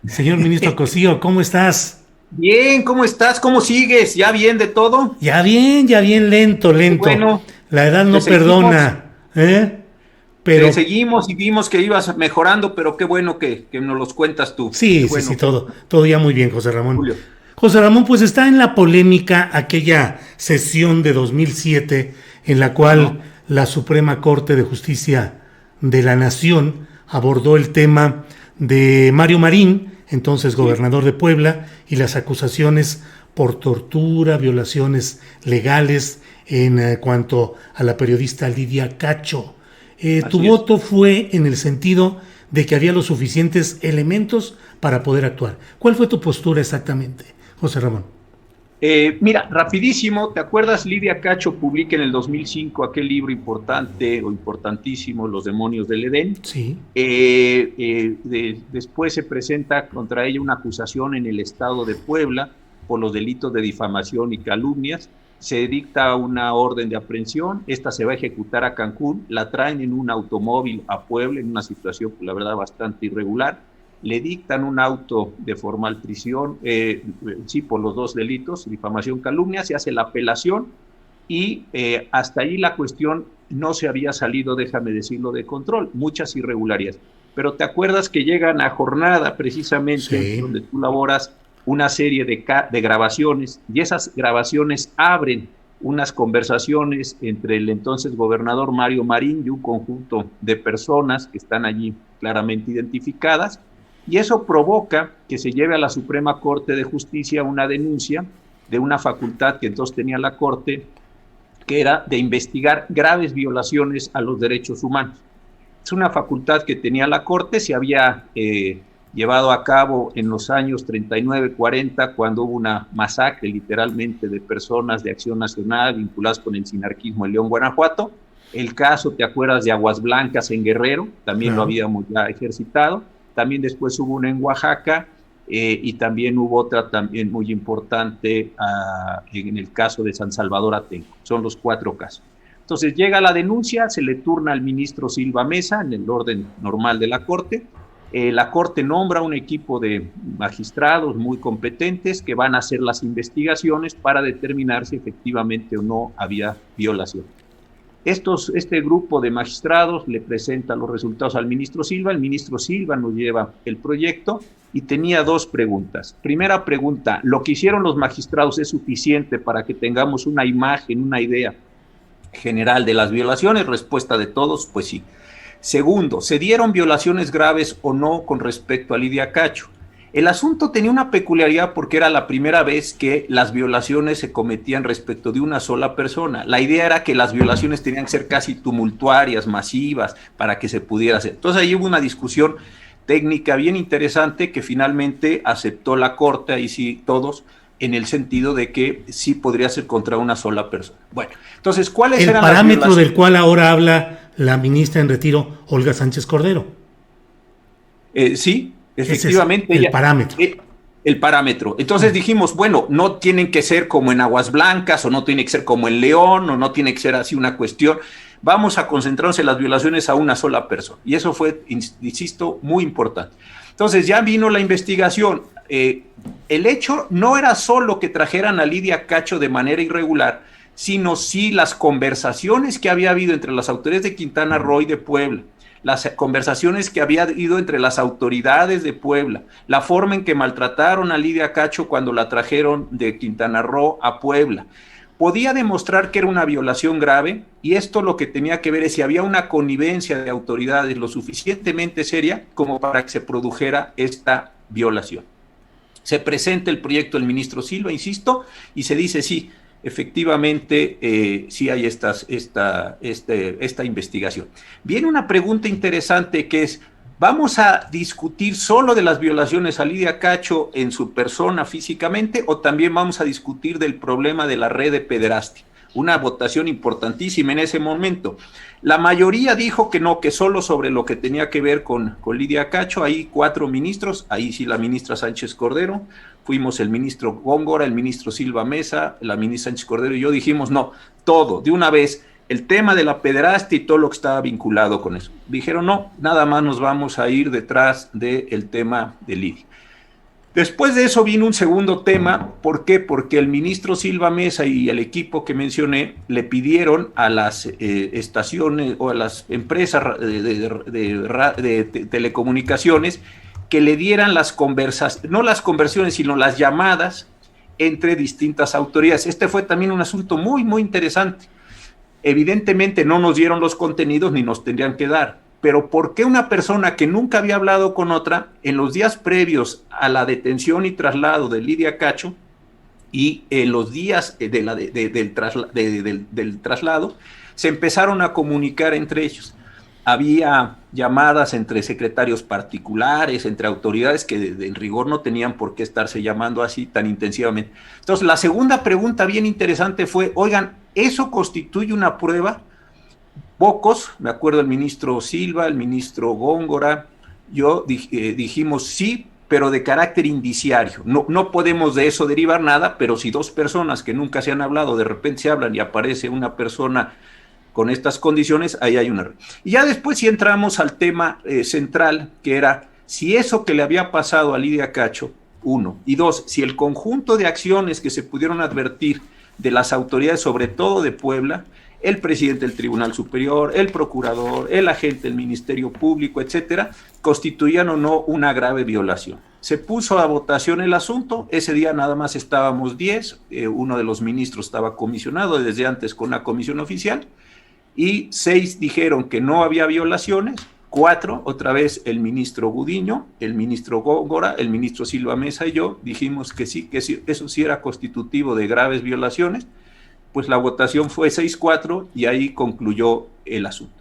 Señor ministro Cosío, ¿cómo estás? Bien, ¿cómo estás? ¿Cómo sigues? ¿Ya bien de todo? Ya bien, lento, Qué lento. bueno, La edad te no seguimos, perdona, ¿eh? te Pero seguimos y vimos que ibas mejorando, pero qué bueno que nos los cuentas tú. Qué sí, sí, sí, bueno, todo ya muy bien, José Ramón. Julio. José Ramón, pues está en la polémica aquella sesión de 2007 en la ¿Cómo cual no? la Suprema Corte de Justicia de la Nación abordó el tema de Mario Marín, entonces Sí, gobernador de Puebla, y las acusaciones por tortura, violaciones legales en cuanto a la periodista Lidia Cacho. Tu así es. voto fue en el sentido de que había los suficientes elementos para poder actuar. ¿Cuál fue tu postura exactamente, José Ramón? Mira, rapidísimo, ¿te acuerdas? Lidia Cacho publica en el 2005 aquel libro importante o importantísimo, Los demonios del Edén. Sí, Después se presenta contra ella una acusación en el estado de Puebla por los delitos de difamación y calumnias. Se dicta una orden de aprehensión, esta se va a ejecutar a Cancún, la traen en un automóvil a Puebla en una situación, la verdad, bastante irregular. Le dictan un auto de formal prisión, sí, por los dos delitos, difamación, calumnia, se hace la apelación y hasta ahí la cuestión no se había salido, déjame decirlo, de control, muchas irregularidades. Pero te acuerdas que llegan a jornada precisamente sí. donde tú laboras una serie de grabaciones y esas grabaciones abren unas conversaciones entre el entonces gobernador Mario Marín y un conjunto de personas que están allí claramente identificadas, y eso provoca que se lleve a la Suprema Corte de Justicia una denuncia de una facultad que entonces tenía la Corte, que era de investigar graves violaciones a los derechos humanos. Es una facultad que tenía la Corte, se había llevado a cabo en los años 39-40, cuando hubo una masacre literalmente de personas de Acción Nacional vinculadas con el sinarquismo en León, Guanajuato. El caso, ¿te acuerdas de Aguas Blancas en Guerrero? También lo Claro. habíamos ya ejercitado. También después hubo una en Oaxaca, y también hubo otra también muy importante en el caso de San Salvador Atenco. Son los cuatro casos. Entonces llega la denuncia, se le turna al ministro Silva Mesa en el orden normal de la Corte. La Corte nombra un equipo de magistrados muy competentes que van a hacer las investigaciones para determinar si efectivamente o no había violación. Este grupo de magistrados le presenta los resultados al ministro Silva, el ministro Silva nos lleva el proyecto y tenía dos preguntas. Primera pregunta, ¿lo que hicieron los magistrados es suficiente para que tengamos una imagen, una idea general de las violaciones? Respuesta de todos, pues sí. Segundo, ¿se dieron violaciones graves o no con respecto a Lidia Cacho? El asunto tenía una peculiaridad porque era la primera vez que las violaciones se cometían respecto de una sola persona. La idea era que las violaciones tenían que ser casi tumultuarias, masivas, para que se pudiera hacer. Entonces ahí hubo una discusión técnica bien interesante que finalmente aceptó la Corte, ahí sí todos, en el sentido de que sí podría ser contra una sola persona. Bueno, entonces, ¿cuáles El eran las parámetro del violaciones? cual ahora habla la ministra en retiro, Olga Sánchez Cordero. Sí, Ese es efectivamente, el ella, parámetro. el parámetro. Entonces dijimos, bueno, no tienen que ser como en Aguas Blancas, o no tiene que ser como en León, o no tiene que ser así una cuestión. Vamos a concentrarnos en las violaciones a una sola persona. Y eso fue, insisto, muy importante. Entonces ya vino la investigación. El hecho no era solo que trajeran a Lidia Cacho de manera irregular, sino sí las conversaciones que había habido entre las autoridades de Quintana Roo y de Puebla, las conversaciones que había habido entre las autoridades de Puebla, la forma en que maltrataron a Lidia Cacho cuando la trajeron de Quintana Roo a Puebla. Podía demostrar que era una violación grave, y esto lo que tenía que ver es si había una connivencia de autoridades lo suficientemente seria como para que se produjera esta violación. Se presenta el proyecto del ministro Silva, insisto, y se dice sí, efectivamente sí hay esta investigación. Viene una pregunta interesante que es, ¿vamos a discutir solo de las violaciones a Lidia Cacho en su persona físicamente, o también vamos a discutir del problema de la red de pederastia? Una votación importantísima en ese momento. La mayoría dijo que no, que solo sobre lo que tenía que ver con Lidia Cacho. Hay cuatro ministros, ahí sí la ministra Sánchez Cordero, fuimos el ministro Góngora, el ministro Silva Mesa, la ministra Sánchez Cordero y yo dijimos no, todo, de una vez, el tema de la pederastia y todo lo que estaba vinculado con eso. Dijeron no, nada más nos vamos a ir detrás del tema de Lidia. Después de eso vino un segundo tema. ¿Por qué? Porque el ministro Silva Mesa y el equipo que mencioné le pidieron a las estaciones o a las empresas de telecomunicaciones que le dieran las conversaciones, no las conversiones, sino las llamadas entre distintas autoridades. Este fue también un asunto muy, muy interesante. Evidentemente no nos dieron los contenidos ni nos tendrían que dar, pero ¿por qué una persona que nunca había hablado con otra, en los días previos a la detención y traslado de Lidia Cacho y en los días del traslado, se empezaron a comunicar entre ellos? Había llamadas entre secretarios particulares, entre autoridades que en rigor no tenían por qué estarse llamando así tan intensivamente. Entonces, la segunda pregunta bien interesante fue, oigan, ¿eso constituye una prueba? Pocos, me acuerdo el ministro Silva, el ministro Góngora, yo dijimos sí, pero de carácter indiciario. No podemos de eso derivar nada, pero si dos personas que nunca se han hablado, de repente se hablan y aparece una persona con estas condiciones, ahí hay un error. Y ya después sí entramos al tema central, que era si eso que le había pasado a Lidia Cacho, uno, y dos, si el conjunto de acciones que se pudieron advertir de las autoridades, sobre todo de Puebla, el presidente del Tribunal Superior, el procurador, el agente del Ministerio Público, etcétera, constituían o no una grave violación. Se puso a votación el asunto, ese día nada más estábamos 10, uno de los ministros estaba comisionado desde antes con una comisión oficial, y 6 dijeron que no había violaciones, 4, otra vez el ministro Gudiño, el ministro Góngora, el ministro Silva Mesa y yo dijimos que sí, eso sí era constitutivo de graves violaciones. Pues la votación fue 6-4 y ahí concluyó el asunto.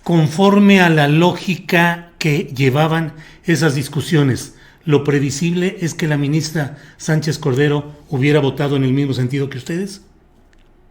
Conforme a la lógica que llevaban esas discusiones, ¿lo previsible es que la ministra Sánchez Cordero hubiera votado en el mismo sentido que ustedes?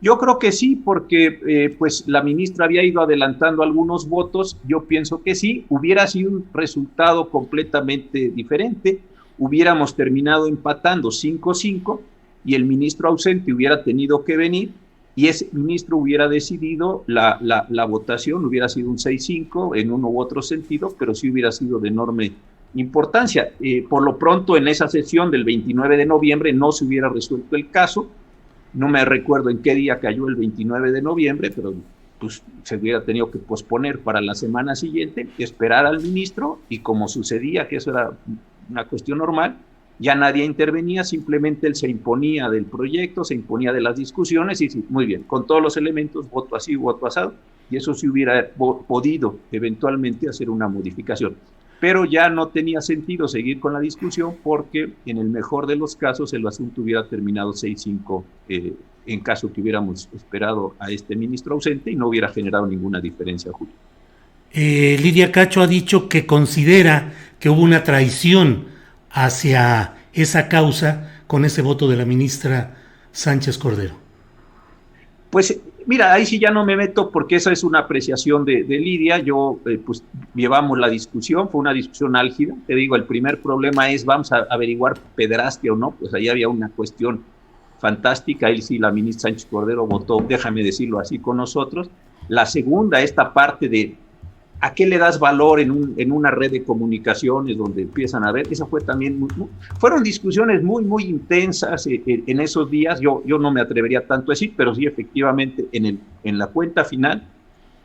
Yo creo que sí, porque pues la ministra había ido adelantando algunos votos. Yo pienso que sí, hubiera sido un resultado completamente diferente. Hubiéramos terminado empatando 5-5 y el ministro ausente hubiera tenido que venir y ese ministro hubiera decidido la votación, hubiera sido un 6-5 en uno u otro sentido, pero sí hubiera sido de enorme importancia. Por lo pronto, en esa sesión del 29 de noviembre no se hubiera resuelto el caso. No me recuerdo en qué día cayó el 29 de noviembre, pero pues, se hubiera tenido que posponer para la semana siguiente, esperar al ministro, y como sucedía que eso era una cuestión normal, ya nadie intervenía, simplemente él se imponía del proyecto, se imponía de las discusiones, y sí, muy bien, con todos los elementos, voto así, voto asado, y eso sí hubiera podido eventualmente hacer una modificación. Pero ya no tenía sentido seguir con la discusión porque en el mejor de los casos el asunto hubiera terminado 6-5 en caso que hubiéramos esperado a este ministro ausente y no hubiera generado ninguna diferencia, Julio. Lidia Cacho ha dicho que considera que hubo una traición hacia esa causa con ese voto de la ministra Sánchez Cordero. Pues mira, ahí sí ya no me meto porque esa es una apreciación de Lidia. Yo, pues llevamos la discusión, fue una discusión álgida. Te digo, el primer problema es, vamos a averiguar pederastia o no, pues ahí había una cuestión fantástica. Ahí sí la ministra Sánchez Cordero votó, déjame decirlo así, con nosotros. La segunda, esta parte de ¿a qué le das valor en una red de comunicaciones donde empiezan a ver? Esa fue también, fueron discusiones muy, muy intensas en esos días. Yo no me atrevería tanto a decir, pero sí, efectivamente, en la cuenta final,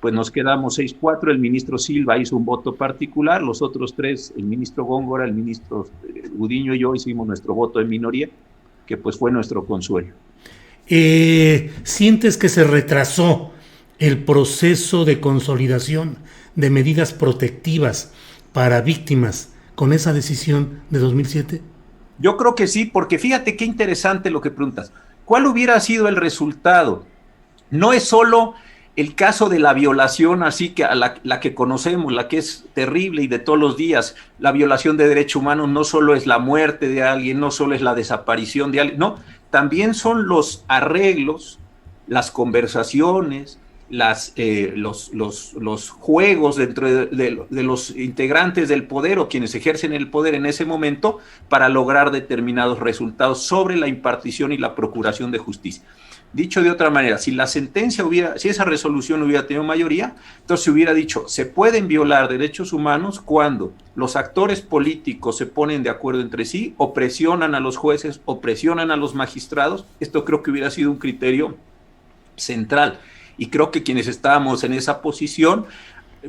pues nos quedamos 6-4. El ministro Silva hizo un voto particular, los otros 3, el ministro Góngora, el ministro Gudiño y yo hicimos nuestro voto de minoría, que pues fue nuestro consuelo. ¿Sientes que se retrasó el proceso de consolidación de medidas protectivas para víctimas con esa decisión de 2007? Yo creo que sí, porque fíjate qué interesante lo que preguntas. ¿Cuál hubiera sido el resultado? No es solo el caso de la violación, así que a la que conocemos, la que es terrible y de todos los días. La violación de derechos humanos no solo es la muerte de alguien, no solo es la desaparición de alguien, no, también son los arreglos, las conversaciones, los juegos dentro de los integrantes del poder o quienes ejercen el poder en ese momento para lograr determinados resultados sobre la impartición y la procuración de justicia. Dicho de otra manera, si esa resolución hubiera tenido mayoría, entonces se hubiera dicho, se pueden violar derechos humanos cuando los actores políticos se ponen de acuerdo entre sí, o presionan a los jueces, o presionan a los magistrados. Esto creo que hubiera sido un criterio central. Y creo que quienes estábamos en esa posición,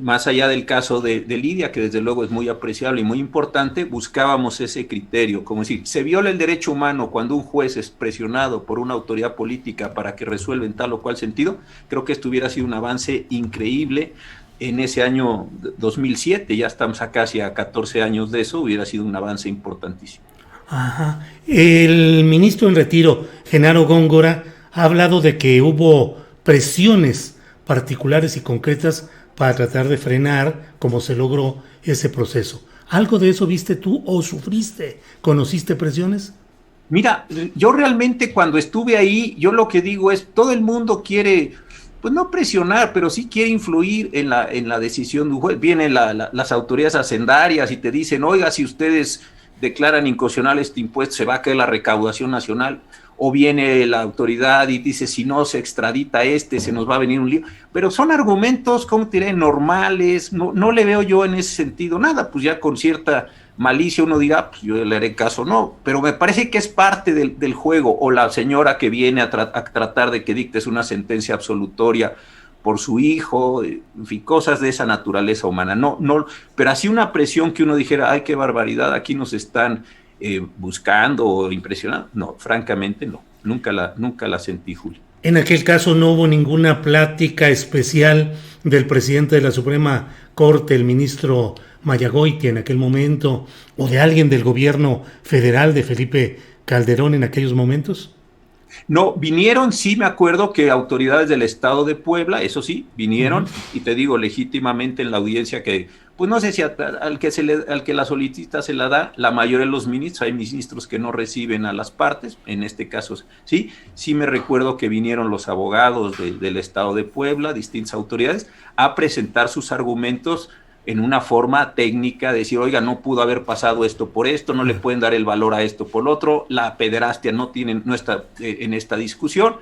más allá del caso de Lidia, que desde luego es muy apreciable y muy importante, buscábamos ese criterio, como decir, se viola el derecho humano cuando un juez es presionado por una autoridad política para que resuelva en tal o cual sentido. Creo que esto hubiera sido un avance increíble en ese año 2007, ya estamos a casi a 14 años de eso, hubiera sido un avance importantísimo. Ajá. El ministro en retiro, Genaro Góngora, ha hablado de que hubo presiones particulares y concretas para tratar de frenar cómo se logró ese proceso. ¿Algo de eso viste tú o sufriste? ¿Conociste presiones? Mira, yo realmente cuando estuve ahí, yo lo que digo es, todo el mundo quiere, pues no presionar, pero sí quiere influir en la decisión de un juez. Vienen las autoridades hacendarias y te dicen, oiga, si ustedes declaran inconstitucional este impuesto, se va a caer la recaudación nacional. O viene la autoridad y dice, si no se extradita se nos va a venir un lío. Pero son argumentos, ¿cómo te diré?, normales. No le veo yo en ese sentido nada. Pues ya con cierta malicia uno dirá, pues yo le haré caso, no. Pero me parece que es parte del juego. O la señora que viene a tratar de que dictes una sentencia absolutoria por su hijo, en fin, cosas de esa naturaleza humana. No, pero así una presión que uno dijera, ay, qué barbaridad, aquí nos están buscando o impresionando. No, francamente no. Nunca la sentí, Julio. En aquel caso no hubo ninguna plática especial del presidente de la Suprema Corte, el ministro Mayagoiti en aquel momento, o de alguien del gobierno federal de Felipe Calderón en aquellos momentos. No, vinieron, sí me acuerdo que autoridades del estado de Puebla, eso sí, vinieron, y te digo, legítimamente en la audiencia que, pues no sé si al que la solicita se la da, la mayoría de los ministros, hay ministros que no reciben a las partes, en este caso sí me recuerdo que vinieron los abogados del estado de Puebla, distintas autoridades, a presentar sus argumentos en una forma técnica, decir, oiga, no pudo haber pasado esto por esto, no le pueden dar el valor a esto por otro, la pederastia no está en esta discusión,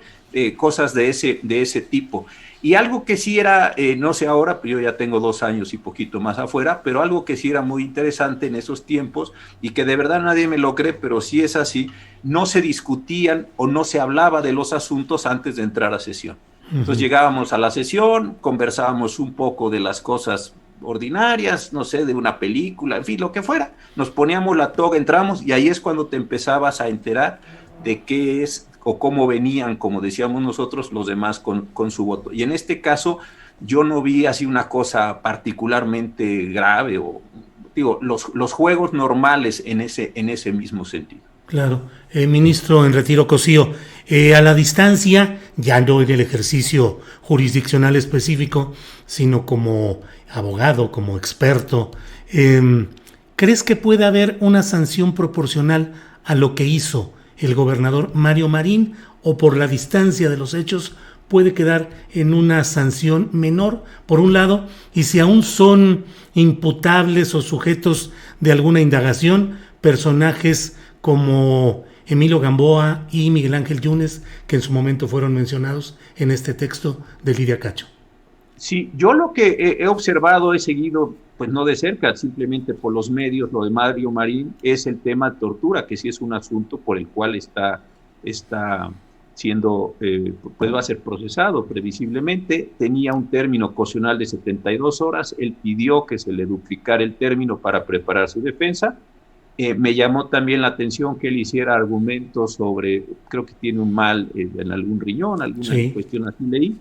cosas de ese tipo. Y algo que sí era, no sé ahora, pero yo ya tengo 2 años y poquito más afuera, pero algo que sí era muy interesante en esos tiempos, y que de verdad nadie me lo cree, pero sí es así, no se discutían o no se hablaba de los asuntos antes de entrar a sesión. Entonces llegábamos a la sesión, conversábamos un poco de las cosas ordinarias, no sé, de una película, en fin, lo que fuera. Nos poníamos la toga, entramos, y ahí es cuando te empezabas a enterar de qué es o cómo venían, como decíamos nosotros, los demás con su voto. Y en este caso, yo no vi así una cosa particularmente grave, o digo, los juegos normales en ese mismo sentido. Claro. Ministro en retiro Cosío, a la distancia, ya no en el ejercicio jurisdiccional específico, sino como abogado, como experto, ¿crees que puede haber una sanción proporcional a lo que hizo el gobernador Mario Marín, o por la distancia de los hechos puede quedar en una sanción menor, por un lado, y si aún son imputables o sujetos de alguna indagación personajes como Emilio Gamboa y Miguel Ángel Yunes, que en su momento fueron mencionados en este texto de Lidia Cacho? Sí, yo lo que he observado, he seguido, pues no de cerca, simplemente por los medios, lo de Mario Marín, es el tema de tortura, que sí es un asunto por el cual está siendo, pues va a ser procesado previsiblemente. Tenía un término caucional de 72 horas, él pidió que se le duplicara el término para preparar su defensa. Me llamó también la atención que él hiciera argumentos sobre, creo que tiene un mal en algún riñón, alguna cuestión así leí,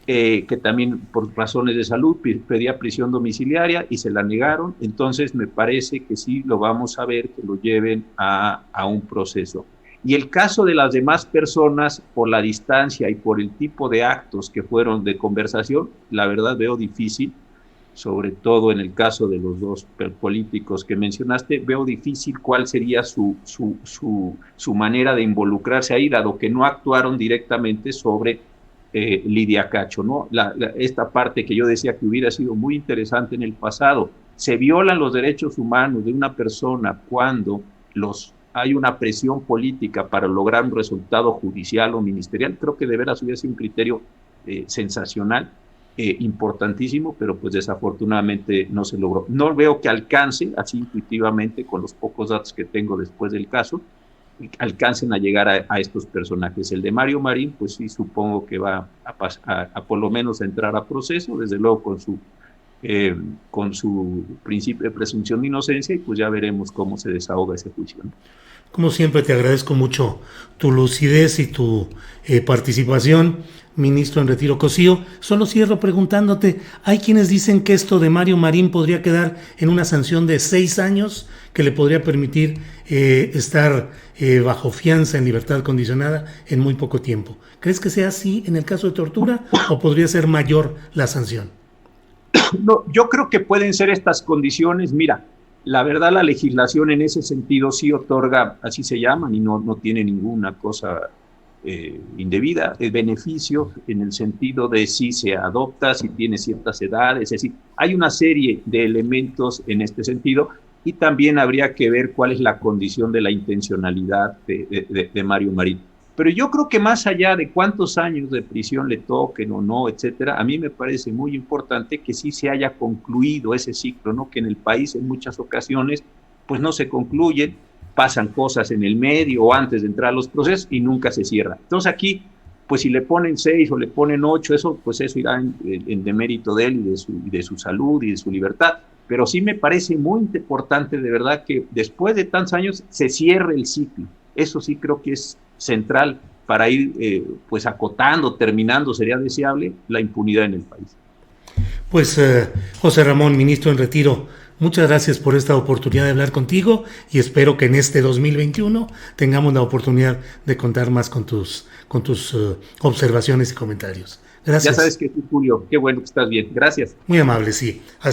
que también por razones de salud pedía prisión domiciliaria y se la negaron. Entonces me parece que sí lo vamos a ver, que lo lleven a un proceso. Y el caso de las demás personas, por la distancia y por el tipo de actos que fueron de conversación, la verdad veo difícil, sobre todo en el caso de los dos políticos que mencionaste, veo difícil cuál sería su manera de involucrarse ahí, dado que no actuaron directamente sobre Lidia Cacho, ¿no? Esta parte que yo decía que hubiera sido muy interesante en el pasado, se violan los derechos humanos de una persona cuando los hay una presión política para lograr un resultado judicial o ministerial, creo que de veras hubiera sido un criterio sensacional, importantísimo, pero pues desafortunadamente no se logró. No veo que alcance, así intuitivamente, con los pocos datos que tengo después del caso, alcancen a llegar a estos personajes. El de Mario Marín, pues sí, supongo que va a por lo menos a entrar a proceso, desde luego con su principio de presunción de inocencia, y pues ya veremos cómo se desahoga ese juicio, ¿no? Como siempre, te agradezco mucho tu lucidez y tu participación, ministro en retiro Cosío. Solo cierro preguntándote, hay quienes dicen que esto de Mario Marín podría quedar en una sanción de 6 años que le podría permitir estar bajo fianza en libertad condicionada en muy poco tiempo. ¿Crees que sea así en el caso de tortura o podría ser mayor la sanción? No, yo creo que pueden ser estas condiciones. Mira, la verdad, la legislación en ese sentido sí otorga, así se llaman, y no tiene ninguna cosa indebida, beneficios en el sentido de si se adopta, si tiene ciertas edades, es decir, hay una serie de elementos en este sentido, y también habría que ver cuál es la condición de la intencionalidad de Mario Marín. Pero yo creo que más allá de cuántos años de prisión le toquen o no, etcétera, a mí me parece muy importante que sí se haya concluido ese ciclo, ¿no? Que en el país en muchas ocasiones pues no se concluyen, pasan cosas en el medio o antes de entrar a los procesos y nunca se cierra. Entonces aquí, pues si le ponen 6 o le ponen 8, pues eso irá en demérito de él y de su salud y de su libertad. Pero sí me parece muy importante de verdad que después de tantos años se cierre el ciclo. Eso sí creo que es central para ir pues acotando, terminando, sería deseable la impunidad en el país. Pues José Ramón, ministro en retiro, muchas gracias por esta oportunidad de hablar contigo y espero que en este 2021 tengamos la oportunidad de contar más con tus observaciones y comentarios. Gracias. Ya sabes que sí, Julio, qué bueno que estás bien. Gracias. Muy amable, sí. Hasta